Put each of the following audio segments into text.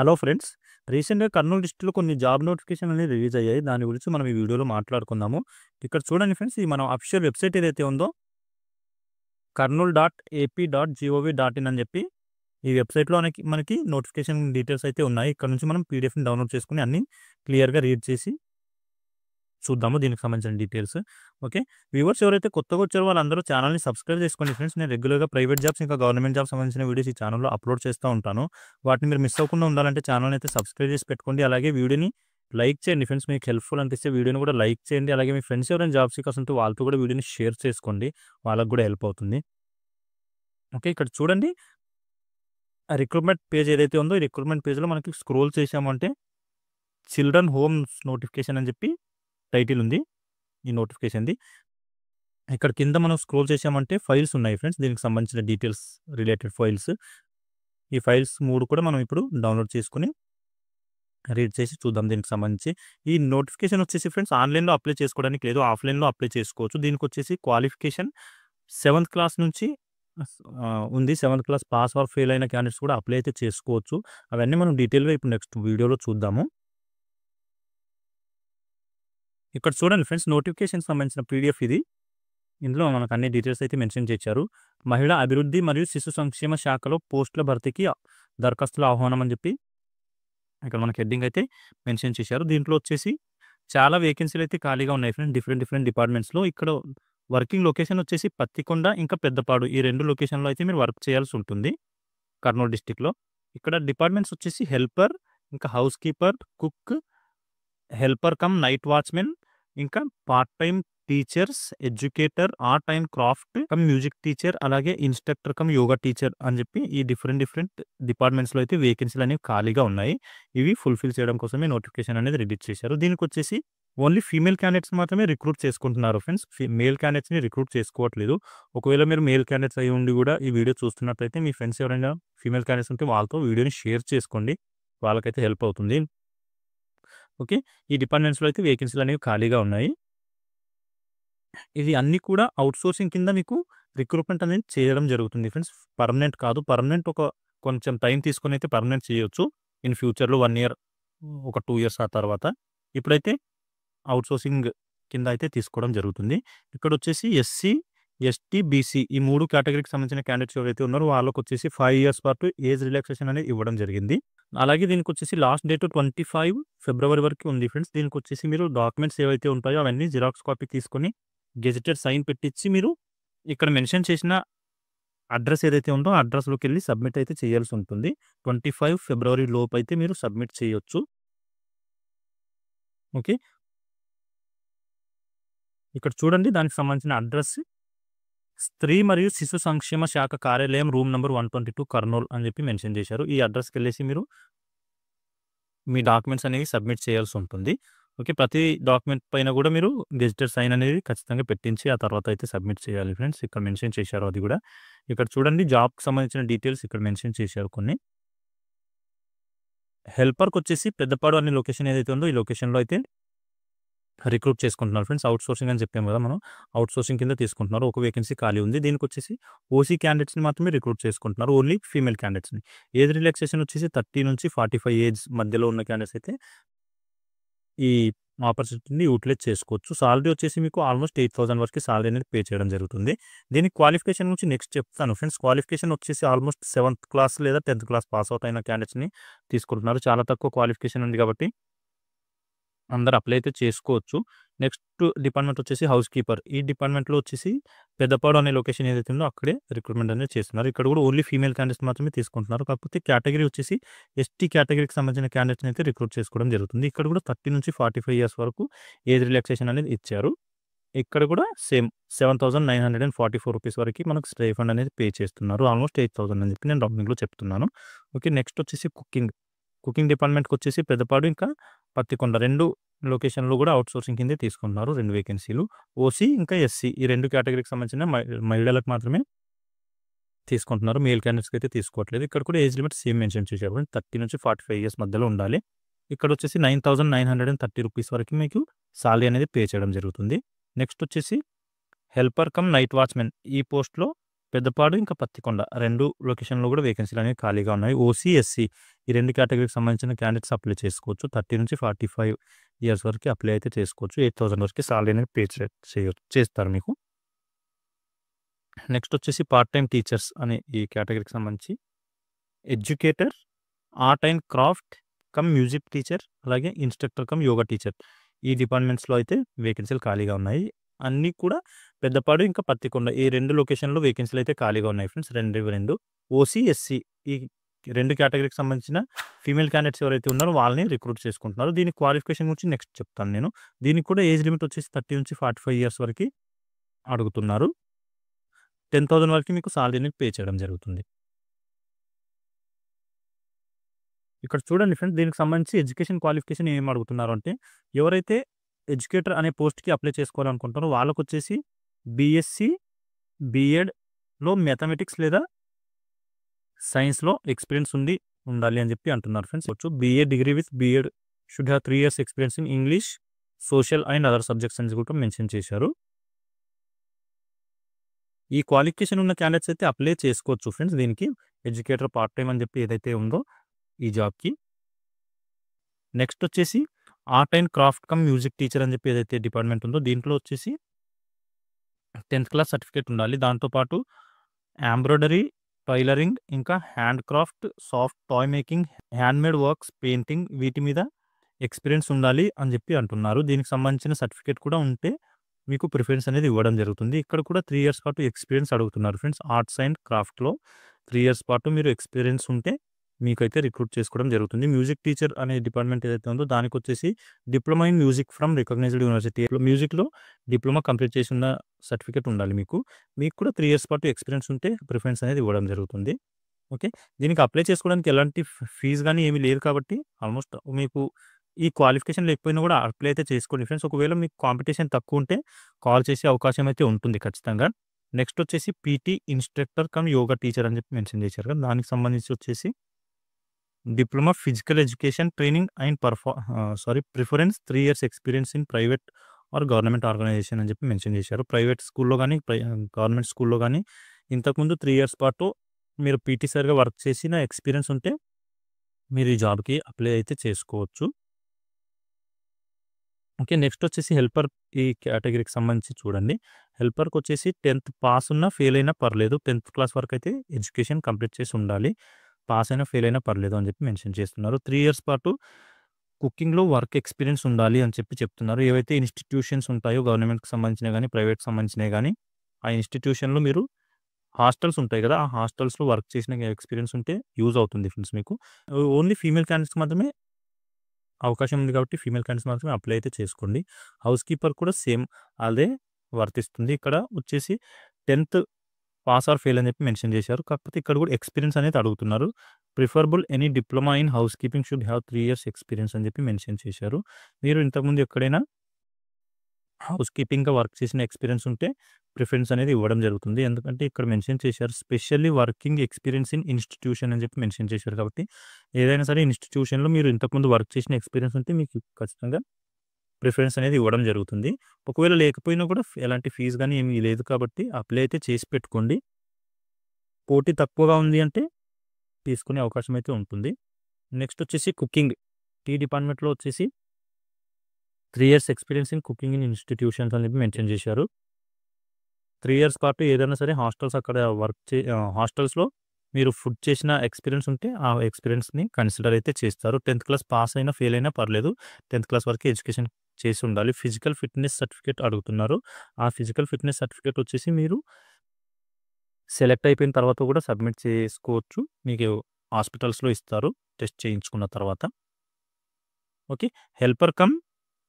Hello friends. రీసెంట్‌గా కర్నూలు డిస్ట్రిక్ట్‌లో కొన్ని జాబ్ నోటిఫికేషన్‌లు అనేవి రిలీజ్ అయ్యాయి. దాని గురించి మనం ఈ వీడియోలో మాట్లాడుకుందాము. ఇక్కడ చూడండి ఫ్రెండ్స్, ఈ మనం అఫీషియల్ వెబ్‌సైట్ ఏదైతే ఉందో karnool.ap.gov.in అని చెప్పి ఈ వెబ్‌సైట్‌లో మనకి నోటిఫికేషన్ డీటెయిల్స్ అయితే ఉన్నాయి. ఇక్కడ నుంచి మనం పీడీఎఫ్‌ని డౌన్‌లోడ్ చేసుకొని అన్నీ క్లియర్‌గా రీడ్ చేసి చూద్దాము దీనికి సంబంధించిన డీటెయిల్స్. ఓకే. వ్యూవర్స్ ఎవరైతే కొత్తగా వచ్చారో వాళ్ళందరూ ఛానల్‌ని సబ్స్క్రైబ్ చేసుకోండి ఫ్రెండ్స్. నేను రెగ్యులర్‌గా ప్రైవేట్ జాబ్స్ ఇంకా గవర్నమెంట్ జాబ్స్ సంబంధించిన వీడియోస్ ఈ ఛానల్‌లో అప్లోడ్ చేస్తూ ఉంటాను. వాటిని మీరు మిస్ అవ్వకుండా ఉండాలంటే ఛానల్‌ని అయితే సబ్స్క్రైబ్ చేసి పెట్టుకోండి. అలాగే వీడియోని లైక్ చేయండి ఫ్రెండ్స్. మీకు హెల్ప్‌ఫుల్ అనిపిస్తే వీడియోని కూడా లైక్ చేయండి. అలాగే మీ ఫ్రెండ్స్ ఎవరైనా జాబ్ సీకర్స్ ఉంటే వాళ్ళతో కూడా వీడియోని షేర్ చేసుకోండి. వాళ్ళకి కూడా హెల్ప్ అవుతుంది. ఓకే. ఇక్కడ చూడండి, ఆ రిక్రూట్మెంట్ పేజ్ ఏదైతే ఉందో ఈ రిక్రూట్మెంట్ పేజ్‌లో మనకి స్క్రోల్ చేశామంటే చిల్డ్రన్ హోమ్స్ నోటిఫికేషన్ అని చెప్పి టైటిల్ ఉంది ఈ నోటిఫికేషన్‌ది. ఇక్కడ కింద మనం స్క్రోల్ చేశామంటే ఫైల్స్ ఉన్నాయి ఫ్రెండ్స్. దీనికి సంబంధించిన డీటెయిల్స్ రిలేటెడ్ ఫైల్స్. ఈ ఫైల్స్ 3 కూడా మనం ఇప్పుడు డౌన్లోడ్ చేసుకొని రీడ్ చేసి చూద్దాం దీనికి సంబంధించి. ఈ నోటిఫికేషన్ వచ్చేసి ఫ్రెండ్స్ ఆన్‌లైన్‌లో అప్లై చేసుకోవడానికి లేదు. ఆఫ్‌లైన్‌లో అప్లై చేసుకోవచ్చు. దీనికొచ్చేసి క్వాలిఫికేషన్ 7థ్ క్లాస్ నుంచి ఉంది. 7థ్ క్లాస్ పాస్ ఆర్ ఫెయిల్ అయిన క్యాండిడేట్స్ కూడా అప్లై అయితే చేసుకోవచ్చు. అవన్నీ మనం డీటెయిల్‌గా ఇప్పుడు నెక్స్ట్ వీడియోలో చూద్దాము. ఇక్కడ చూడండి ఫ్రెండ్స్, నోటిఫికేషన్‌కి సంబంధించిన పీడీఎఫ్ ఇది. ఇందులో మనకు అన్ని డీటెయిల్స్ అయితే మెన్షన్ చేశారు. మహిళా అభివృద్ధి మరియు శిశు సంక్షేమ శాఖలో పోస్టుల భర్తీకి దరఖాస్తుల ఆహ్వానం అని చెప్పి ఇక్కడ మనకి హెడ్డింగ్ అయితే మెన్షన్ చేశారు. దీంట్లో వచ్చేసి చాలా వేకెన్సీలు అయితే ఖాళీగా ఉన్నాయి ఫ్రెండ్స్ డిఫరెంట్ డిపార్ట్మెంట్స్‌లో. ఇక్కడ వర్కింగ్ లొకేషన్ వచ్చేసి పత్తికొండ ఇంకా పెద్దపాడు ఈ 2 లొకేషన్‌లో అయితే మీరు వర్క్ చేయాల్సి ఉంటుంది కర్నూలు డిస్ట్రిక్ట్‌లో. ఇక్కడ డిపార్ట్మెంట్స్ వచ్చేసి హెల్పర్, ఇంకా house keeper, cook, helper cum night watchmen, ఇంకా part time teachers, educator, art and craft cum music teacher, అలాగే ఇన్‌స్ట్రక్టర్ కమ్ యోగా టీచర్ అని చెప్పి ఈ డిఫరెంట్ డిపార్ట్మెంట్స్‌లో అయితే వేకెన్సీలు అనేవి ఖాళీగా ఉన్నాయి. ఇవి ఫుల్‌ఫిల్ చేయడం కోసమే నోటిఫికేషన్ అనేది రిలీజ్ చేశారు. దీనికొచ్చేసి ఓన్లీ ఫీమేల్ క్యాండిడేట్స్ మాత్రమే రిక్రూట్ చేసుకుంటున్నారు ఫ్రెండ్స్. మేల్ క్యాండిడేట్స్‌ని రిక్రూట్ చేసుకోవట్లేదు. ఒకవేళ మీరు మేల్ క్యాండిడేట్స్ అయ్యి ఉండి కూడా ఈ వీడియో చూస్తున్నట్లయితే మీ ఫ్రెండ్స్ ఎవరైనా ఫీమేల్ క్యాండిడేట్స్ ఉంటే వాళ్ళతో వీడియోని షేర్ చేసుకోండి. వాళ్ళకైతే హెల్ప్ అవుతుంది. ఓకే. ఈ డిపార్ట్మెంట్స్‌లో అయితే వేకెన్సీలు అనేవి ఖాళీగా ఉన్నాయి. ఇది అన్నీ కూడా ఔట్‌సోర్సింగ్ కింద మీకు రిక్రూట్మెంట్ అనేది చేయడం జరుగుతుంది ఫ్రెండ్స్. పర్మనెంట్ కాదు. పర్మనెంట్ కొంచెం టైం తీసుకొని అయితే పర్మనెంట్ చేయొచ్చు. ఇన్ ఫ్యూచర్‌లో 1 ఇయర్, ఒక 2 ఇయర్స్ ఆ తర్వాత. ఇప్పుడైతే ఔట్‌సోర్సింగ్ కింద అయితే తీసుకోవడం జరుగుతుంది. ఇక్కడొచ్చేసి ఎస్సీ, ఎస్టీ, బీసీ ఈ 3 కేటగిరీకి సంబంధించిన క్యాండిడేట్స్ ఎవరైతే ఉన్నారో వాళ్ళకొచ్చేసి 5 ఇయర్స్ పాటు ఏజ్ రిలాక్సేషన్ అనేది ఇవ్వడం జరిగింది. అలాగే దీనికొచ్చేసి లాస్ట్ డేట్ 25 ఫిబ్రవరి వరకు ఉంది ఫ్రెండ్స్. దీనికొచ్చేసి మీరు డాక్యుమెంట్స్ ఏవైతే ఉంటాయో అవన్నీ జిరాక్స్ కాపీ తీసుకొని గెజిటెడ్ సైన్ పెట్టించి మీరు ఇక్కడ మెన్షన్ చేసిన అడ్రస్ ఏదైతే ఉందో ఆ అడ్రస్‌లోకెళ్ళి సబ్మిట్ అయితే చేయాల్సి ఉంటుంది. 25 ఫిబ్రవరి లోపైతే మీరు సబ్మిట్ చేయొచ్చు. ఓకే. ఇక్కడ చూడండి, దానికి సంబంధించిన అడ్రస్ స్త్రీ మరియు శిశు సంక్షేమ శాఖ కార్యాలయం రూమ్ నంబర్ 122 కర్నూల్ అని చెప్పి మెన్షన్ చేశారు. ఈ అడ్రస్‌కెళ్ళేసి మీరు మీ డాక్యుమెంట్స్ అనేవి సబ్మిట్ చేయాల్సి ఉంటుంది. ఓకే. ప్రతి డాక్యుమెంట్ పైన కూడా మీరు గెజిటెడ్ సైన్ అనేది ఖచ్చితంగా పెట్టించి ఆ తర్వాత అయితే సబ్మిట్ చేయాలి ఫ్రెండ్స్. ఇక్కడ మెన్షన్ చేశారు అది కూడా. ఇక్కడ చూడండి, జాబ్‌కి సంబంధించిన డీటెయిల్స్ ఇక్కడ మెన్షన్ చేశారు కొన్ని. హెల్పర్‌కొచ్చేసి పెద్దపాడు అనే లొకేషన్ ఏదైతే ఉందో ఈ లొకేషన్‌లో అయితే రిక్రూట్ చేసుకుంటున్నారు ఫ్రెండ్స్. ఔట్‌సోర్సింగ్ అని చెప్పాము కదా మనం. ఔట్‌సోర్సింగ్ కింద తీసుకుంటున్నారు. ఒక వేకెన్సీ ఖాళీ ఉంది. దీనికొచ్చేసి ఓసీ క్యాండిడేట్స్‌ని మాత్రమే రిక్రూట్ చేసుకుంటున్నారు. ఓన్లీ ఫీమేల్ క్యాండిడేట్స్‌ని. ఏజ్ రిలాక్సేషన్ వచ్చేసి 30 నుంచి 45 ఏజ్ మధ్యలో ఉన్న క్యాండిడేట్స్ అయితే ఈ ఆపర్చునిటీని యూటిలైజ్ చేసుకోవచ్చు. సాలరీ వచ్చేసి మీకు ఆల్మోస్ట్ 8,000 వరకు సాలరీ అనేది పే చేయడం జరుగుతుంది. దీనికి క్వాలిఫికేషన్ గురించి నెక్స్ట్ చెప్తాను ఫ్రెండ్స్. క్వాలిఫికేషన్ వచ్చేసి ఆల్మోస్ట్ 7థ్ క్లాస్ లేదా 10థ్ క్లాస్ పాస్ అవుట్ అయిన క్యాండిడేట్స్‌ని తీసుకుంటున్నారు. చాలా తక్కువ క్వాలిఫికేషన్ ఉంది కాబట్టి అందరూ అప్లై అయితే చేసుకోవచ్చు. నెక్స్ట్ డిపార్ట్మెంట్ వచ్చేసి హౌస్ కీపర్. ఈ డిపార్ట్మెంట్‌లో వచ్చేసి పెద్దపాడు అనే లొకేషన్ ఏదైతే ఉందో అక్కడే రిక్రూట్మెంట్ అనేది చేస్తున్నారు. ఇక్కడ కూడా ఓన్లీ ఫీమేల్ క్యాండిడేట్స్ మాత్రమే తీసుకుంటున్నారు. కాకపోతే కేటగిరీ వచ్చేసి ఎస్టీ కేటగిరీకి సంబంధించిన క్యాండిడేట్స్‌ని అయితే రిక్రూట్ చేసుకోవడం జరుగుతుంది. ఇక్కడ కూడా 30 నుంచి 45 ఇయర్స్ వరకు ఏజ్ రిలాక్సేషన్ అనేది ఇచ్చారు. ఇక్కడ కూడా సేమ్ 7,944 రూపీస్ వరకు మనకు స్టైఫండ్ అనేది పే చేస్తున్నారు. ఆల్మోస్ట్ 8,000 అని చెప్పి నేను రౌండింగ్‌లో చెప్తున్నాను. ఓకే. నెక్స్ట్ వచ్చేసి కుకింగ్ డిపార్ట్మెంట్‌కొచ్చేసి పెద్దపాడు ఇంకా పత్తికొండ 2 లొకేషన్‌లో కూడా ఔట్‌సోర్సింగ్ కిందే తీసుకుంటున్నారు 2 వేకెన్సీలు. ఓసీ ఇంకా ఎస్సీ ఈ 2 కేటగిరీకి సంబంధించిన మహిళలకు మాత్రమే తీసుకుంటున్నారు. మేల్ క్యాండిడేట్స్‌కి అయితే తీసుకోవట్లేదు. ఇక్కడ కూడా ఏజ్ లిమిట్ సేమ్ మెన్షన్ చేశారు. 30 నుంచి 45 ఇయర్స్ మధ్యలో ఉండాలి. ఇక్కడొచ్చేసి 9,930 రూపీస్ వరకు మీకు సాలరీ అనేది పే చేయడం జరుగుతుంది. నెక్స్ట్ వచ్చేసి హెల్పర్ కమ్ నైట్ వాచ్‌మెన్ ఈ పోస్ట్‌లో పెద్దపాడు ఇంకా పత్తికొండ 2 లొకేషన్‌లో కూడా వేకెన్సీలు అనేవి ఖాళీగా ఉన్నాయి. ఓసీ, ఎస్సీ ఈ 2 కేటగిరీకి సంబంధించిన క్యాండిడేట్స్ అప్లై చేసుకోవచ్చు. 30-45 ఇయర్స్ వరకు అప్లై అయితే చేసుకోవచ్చు. 8,000 వరకు సాలరీ అనేది పే చేస్తారు మీకు. నెక్స్ట్ వచ్చేసి పార్ట్ టైమ్ టీచర్స్ అనే ఈ కేటగిరీకి సంబంధించి educator, art and craft cum music teacher, అలాగే ఇన్‌స్ట్రక్టర్ కమ్ యోగా టీచర్ ఈ డిపార్ట్మెంట్స్‌లో అయితే వేకెన్సీలు ఖాళీగా ఉన్నాయి. అన్నీ కూడా పెద్దపాడు ఇంకా పత్తికొండ ఈ 2 లొకేషన్‌లో వేకెన్సీలు అయితే ఖాళీగా ఉన్నాయి ఫ్రెండ్స్. 2 ఓసీ, ఎస్సీ ఈ 2 కేటగిరీకి సంబంధించిన ఫీమేల్ క్యాండిడేట్స్ ఎవరైతే ఉన్నారో వాళ్ళని రిక్రూట్ చేసుకుంటున్నారు. దీని క్వాలిఫికేషన్ గురించి నెక్స్ట్ చెప్తాను నేను. దీనికి కూడా ఏజ్ లిమిట్ వచ్చేసి 30-45 ఇయర్స్ వరకు అడుగుతున్నారు. 10,000 వరకు మీకు సాలరీని పే చేయడం జరుగుతుంది. ఇక్కడ చూడండి ఫ్రెండ్స్, దీనికి సంబంధించి ఎడ్యుకేషన్ క్వాలిఫికేషన్ ఏం అడుగుతున్నారు అంటే, ఎవరైతే ఎడ్యుకేటర్ అనే పోస్ట్‌కి అప్లై చేసుకోవాలనుకుంటారో వాళ్ళకొచ్చేసి బీఎస్సీ, బీఎడ్‌లో మ్యాథమెటిక్స్ లేదా సైన్స్‌లో ఎక్స్‌పీరియన్స్ ఉండాలి అని చెప్పి అంటున్నారు friends. BA degree with BEd should have 3 years experience in English, social and other subjects అని కూడా మెన్షన్ చేశారు. ఈ క్వాలిఫికేషన్ ఉన్న క్యాండిడేట్స్ అయితే అప్లై చేసుకోవచ్చు ఫ్రెండ్స్ దీనికి. ఎడ్యుకేటర్ పార్ట్ టైమ్ అని చెప్పి ఏదైతే ఉందో ఈ జాబ్‌కి. నెక్స్ట్ వచ్చేసి art and craft cum music teacher అని చెప్పి ఏదైతే డిపార్ట్మెంట్ ఉందో దీంట్లో వచ్చేసి 10th క్లాస్ సర్టిఫికేట్ ఉండాలి. దాంతోపాటు ఎంబ్రాయిడరీ, టైలరింగ్, ఇంకా hand craft, soft toy making, handmade works, painting వీటి మీద ఎక్స్‌పీరియన్స్ ఉండాలి అని చెప్పి అంటున్నారు. దీనికి సంబంధించిన సర్టిఫికేట్ కూడా ఉంటే మీకు ప్రిఫరెన్స్ అనేది ఇవ్వడం జరుగుతుంది. ఇక్కడ కూడా 3 ఇయర్స్ పాటు ఎక్స్‌పీరియన్స్ అడుగుతున్నారు ఫ్రెండ్స్. ఆర్ట్స్ అండ్ క్రాఫ్ట్‌లో 3 ఇయర్స్ పాటు మీరు ఎక్స్‌పీరియన్స్ ఉంటే మీకైతే రిక్రూట్ చేసుకోవడం జరుగుతుంది. మ్యూజిక్ టీచర్ అనే డిపార్ట్మెంట్ ఏదైతే ఉందో దానికొచ్చేసి diploma in music from recognised university. మ్యూజిక్‌లో డిప్లొమా కంప్లీట్ చేసి ఉన్న సర్టిఫికేట్ ఉండాలి మీకు. మీకు కూడా 3 ఇయర్స్ పాటు ఎక్స్‌పీరియన్స్ ఉంటే ప్రిఫరెన్స్ అనేది ఇవ్వడం జరుగుతుంది. ఓకే. దీనికి అప్లై చేసుకోవడానికి ఎలాంటి ఫీజు గానీ ఏమీ లేదు కాబట్టి ఆల్మోస్ట్ మీకు ఈ క్వాలిఫికేషన్ లేకపోయినా కూడా అప్లై అయితే చేసుకోండి ఫ్రెండ్స్. ఒకవేళ మీకు కాంపిటీషన్ తక్కువ ఉంటే కాల్ చేసే అవకాశం అయితే ఉంటుంది ఖచ్చితంగా. నెక్స్ట్ వచ్చేసి PT instructor cum yoga teacher అని చెప్పి మెన్షన్ చేశారు కదా! దానికి సంబంధించి వచ్చేసి diploma physical education training and preference 3 years experience in private or government organisation అని చెప్పి మెన్షన్ చేశారు. ప్రైవేట్ స్కూల్‌లో గానీ, గవర్నమెంట్ స్కూల్‌లో గానీ ఇంతకుముందు 3 ఇయర్స్ పాటు మీరు పీటీ సార్‌గా వర్క్ చేసిన ఎక్స్‌పీరియన్స్ ఉంటే మీరు ఈ జాబ్‌కి అప్లై అయితే చేసుకోవచ్చు. ఓకే. నెక్స్ట్ వచ్చేసి హెల్పర్ ఈ కేటగిరీకి సంబంధించి చూడండి. హెల్పర్‌కి వచ్చేసి 10th పాస్ ఉన్నా, ఫెయిల్ అయినా పర్లేదు. 10th క్లాస్ వరకు అయితే ఎడ్యుకేషన్ కంప్లీట్ చేసి ఉండాలి. పాస్ అయినా, ఫెయిల్ అయినా పర్లేదు అని చెప్పి మెన్షన్ చేస్తున్నారు. 3 ఇయర్స్ పాటు కుకింగ్‌లో వర్క్ ఎక్స్‌పీరియన్స్ ఉండాలి అని చెప్పి చెప్తున్నారు. ఏవైతే ఇన్‌స్టిట్యూషన్స్ ఉంటాయో గవర్నమెంట్‌కి సంబంధించినవి గానీ, ప్రైవేట్‌కి సంబంధించినవి గానీ, ఆ ఇన్‌స్టిట్యూషన్‌లో మీరు హాస్టల్స్ ఉంటాయి కదా! ఆ హాస్టల్స్‌లో వర్క్ చేసిన ఎక్స్‌పీరియన్స్ ఉంటే యూజ్ అవుతుంది ఫ్రెండ్స్ మీకు. ఓన్లీ ఫీమేల్ క్యాండిడేట్స్‌కి మాత్రమే అవకాశం ఉంది కాబట్టి ఫీమేల్ క్యాండిడేట్స్ మాత్రమే అప్లై అయితే చేసుకోండి. హౌస్ కీపర్ కూడా సేమ్ అదే వర్తిస్తుంది. ఇక్కడ వచ్చేసి 10th పాస్ ఆర్ ఫెయిల్ అని చెప్పి మెన్షన్ చేశారు. కాకపోతే ఇక్కడ కూడా ఎక్స్‌పీరియన్స్ అనేది అడుగుతున్నారు. Preferable any diploma in house keeping should have 3 years experience అని చెప్పి మెన్షన్ చేశారు. మీరు ఇంతకుముందు ఎక్కడైనా హౌస్ కీపింగ్‌గా వర్క్ చేసిన ఎక్స్‌పీరియన్స్ ఉంటే ప్రిఫరెన్స్ అనేది ఇవ్వడం జరుగుతుంది. ఎందుకంటే ఇక్కడ మెన్షన్ చేశారు specially working experience in institution అని చెప్పి మెన్షన్ చేశారు కాబట్టి ఏదైనా సరే ఇన్‌స్టిట్యూషన్‌లో మీరు ఇంతకుముందు వర్క్ చేసిన ఎక్స్‌పీరియన్స్ ఉంటే మీకు ఖచ్చితంగా ప్రిఫరెన్స్ అనేది ఇవ్వడం జరుగుతుంది. ఒకవేళ లేకపోయినా కూడా ఎలాంటి ఫీజు గానీ ఏమీ లేదు కాబట్టి అప్లై అయితే చేసి పెట్టుకోండి. పోటీ తక్కువగా ఉంది అంటే తీసుకునే అవకాశం అయితే ఉంటుంది. నెక్స్ట్ వచ్చేసి కుకింగ్. ఈ డిపార్ట్మెంట్‌లో వచ్చేసి 3 years experience in cooking in institutions అని చెప్పి మెన్షన్ చేశారు. 3 ఇయర్స్ పాటు ఏదైనా సరే అక్కడ హాస్టల్స్‌లో మీరు ఫుడ్ చేసిన ఎక్స్‌పీరియన్స్ ఉంటే ఆ ఎక్స్‌పీరియన్స్‌ని కన్సిడర్ అయితే చేస్తారు. 10th క్లాస్ పాస్ అయినా, ఫెయిల్ అయినా పర్లేదు. 10th క్లాస్ వరకే ఎడ్యుకేషన్ చేసి ఉండాలి. ఫిజికల్ ఫిట్‌నెస్ సర్టిఫికేట్ అడుగుతున్నారు. ఆ ఫిజికల్ ఫిట్‌నెస్ సర్టిఫికేట్ వచ్చేసి మీరు సెలెక్ట్ అయిపోయిన తర్వాత కూడా సబ్మిట్ చేసుకోవచ్చు. మీకు హాస్పిటల్స్‌లో ఇస్తారు టెస్ట్ చేయించుకున్న తర్వాత. Okay. Helper cum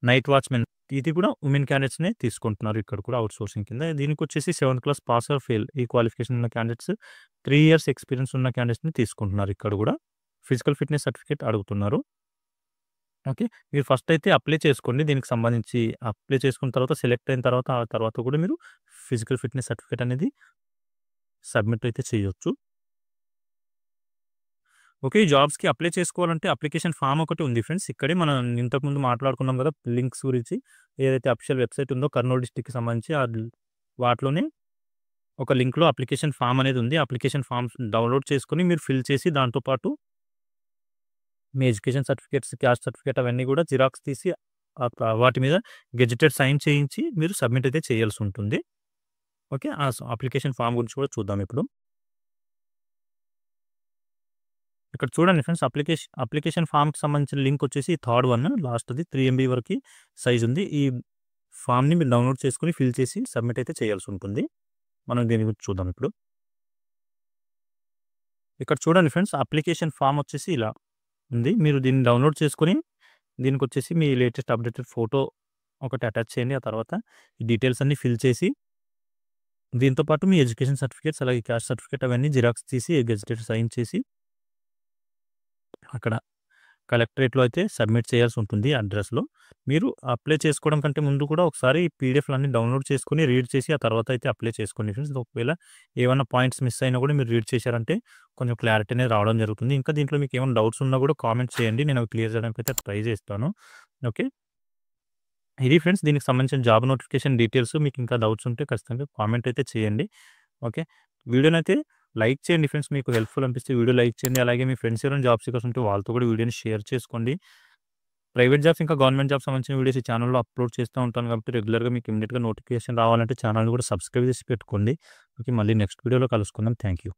night watchmen ఇది కూడా ఉమెన్ క్యాండిడేట్స్‌నే తీసుకుంటున్నారు ఇక్కడ కూడా ఔట్‌సోర్సింగ్ కింద. దీనికొచ్చేసి 7th class pass or fail ఈ క్వాలిఫికేషన్ ఉన్న క్యాండిడేట్స్ 3 ఇయర్స్ ఎక్స్‌పీరియన్స్ ఉన్న క్యాండిడేట్స్‌ని తీసుకుంటున్నారు ఇక్కడ కూడా. ఫిజికల్ ఫిట్‌నెస్ సర్టిఫికేట్ అడుగుతున్నారు. ఓకే. మీరు ఫస్ట్ అయితే అప్లై చేసుకోండి. దీనికి సంబంధించి అప్లై చేసుకున్న తర్వాత సెలెక్ట్ అయిన తర్వాత ఆ తర్వాత కూడా మీరు ఫిజికల్ ఫిట్‌నెస్ సర్టిఫికేట్ అనేది సబ్మిట్ అయితే చేయొచ్చు. ఓకే. ఈ జాబ్స్‌కి అప్లై చేసుకోవాలంటే అప్లికేషన్ ఫార్మ్ ఒకటి ఉంది ఫ్రెండ్స్. ఇక్కడే మనం ఇంతకుముందు మాట్లాడుకున్నాం కదా! లింక్స్ గురించి. ఏదైతే అఫీషియల్ వెబ్‌సైట్ ఉందో కర్నూలు డిస్ట్రిక్ట్‌కి సంబంధించి వాటిలోనే ఒక లింక్‌లో అప్లికేషన్ ఫామ్ అనేది ఉంది. అప్లికేషన్ ఫామ్స్ డౌన్‌లోడ్ చేసుకొని మీరు ఫిల్ చేసి దాంతో పాటు మీ ఎడ్యుకేషన్ సర్టిఫికేట్స్, క్యాస్ట్ సర్టిఫికేట్ అవన్నీ కూడా జిరాక్స్ తీసి వాటి మీద గెజెటెడ్ సైన్ చేయించి మీరు సబ్మిట్ అయితే చేయాల్సి ఉంటుంది. ఓకే. ఆ అప్లికేషన్ ఫామ్ గురించి కూడా చూద్దాం ఇప్పుడు. ఇక్కడ చూడండి ఫ్రెండ్స్, అప్లికేషన్ ఫామ్‌కి సంబంధించిన లింక్ వచ్చేసి థర్డ్ వన్ లాస్ట్‌ది 3 MB వరకి సైజ్ ఉంది. ఈ ఫామ్‌ని మీరు డౌన్‌లోడ్ చేసుకొని ఫిల్ చేసి సబ్మిట్ అయితే చేయాల్సి ఉంటుంది. మనం దీని గురించి చూద్దాం ఇప్పుడు. ఇక్కడ చూడండి ఫ్రెండ్స్, అప్లికేషన్ ఫామ్ వచ్చేసి ఇలా ఉంది. మీరు దీన్ని డౌన్‌లోడ్ చేసుకొని దీనికొచ్చేసి మీ లేటెస్ట్ అప్డేటెడ్ ఫోటో ఒకటి అటాచ్ చేయండి. ఆ తర్వాత ఈ డీటెయిల్స్ అన్నీ ఫిల్ చేసి దీంతో పాటు మీ ఎడ్యుకేషన్ సర్టిఫికేట్స్ అలాగే క్యాస్ట్ సర్టిఫికేట్ అవన్నీ జిరాక్స్ తీసి గెజిటెడ్ సైన్ చేసి అక్కడ కలెక్టరేట్‌లో అయితే సబ్మిట్ చేయాల్సి ఉంటుంది అడ్రస్‌లో. మీరు అప్లై చేసుకోవడం కంటే ముందు కూడా ఒకసారి పీడీఎఫ్‌లన్నీ డౌన్‌లోడ్ చేసుకొని రీడ్ చేసి ఆ తర్వాత అయితే అప్లై చేసుకోండి ఫ్రెండ్స్. ఒకవేళ ఏమన్నా పాయింట్స్ మిస్ అయినా కూడా మీరు రీడ్ చేశారంటే కొంచెం క్లారిటీ అనేది రావడం జరుగుతుంది. ఇంకా దీంట్లో మీకు ఏమైనా డౌట్స్ ఉన్నా కూడా కామెంట్ చేయండి. నేను అవి క్లియర్ చేయడానికి అయితే ట్రై చేస్తాను. ఓకే. ఇది ఫ్రెండ్స్ దీనికి సంబంధించిన జాబ్ నోటిఫికేషన్ డీటెయిల్స్. మీకు ఇంకా డౌట్స్ ఉంటే ఖచ్చితంగా కామెంట్ అయితే చేయండి. ఓకే. వీడియోనైతే లైక్ చేయండి ఫ్రెండ్స్. మీకు హెల్ప్‌ఫుల్ అనిపిస్తే వీడియో లైక్ చేయండి. అలాగే మీ ఫ్రెండ్స్ ఎవరైనా జాబ్ సీకర్స్ ఉంటే వాళ్ళతో కూడా వీడియోని షేర్ చేసుకోండి. ప్రైవేట్ జాబ్స్ ఇంకా గవర్నమెంట్ జాబ్స్ సంబంధించిన వీడియోస్ ఈ ఛానల్‌లో అప్లోడ్ చేస్తూ ఉంటాను కాబట్టి రెగ్యులర్‌గా మీకు ఇమ్మీడియేట్‌గా నోటిఫికేషన్ రావాలంటే ఛానల్‌ని కూడా సబ్స్క్రైబ్ చేసి పెట్టుకోండి. ఓకే. మళ్ళీ నెక్స్ట్ వీడియోలో కలుసుకుందాం. Thank you.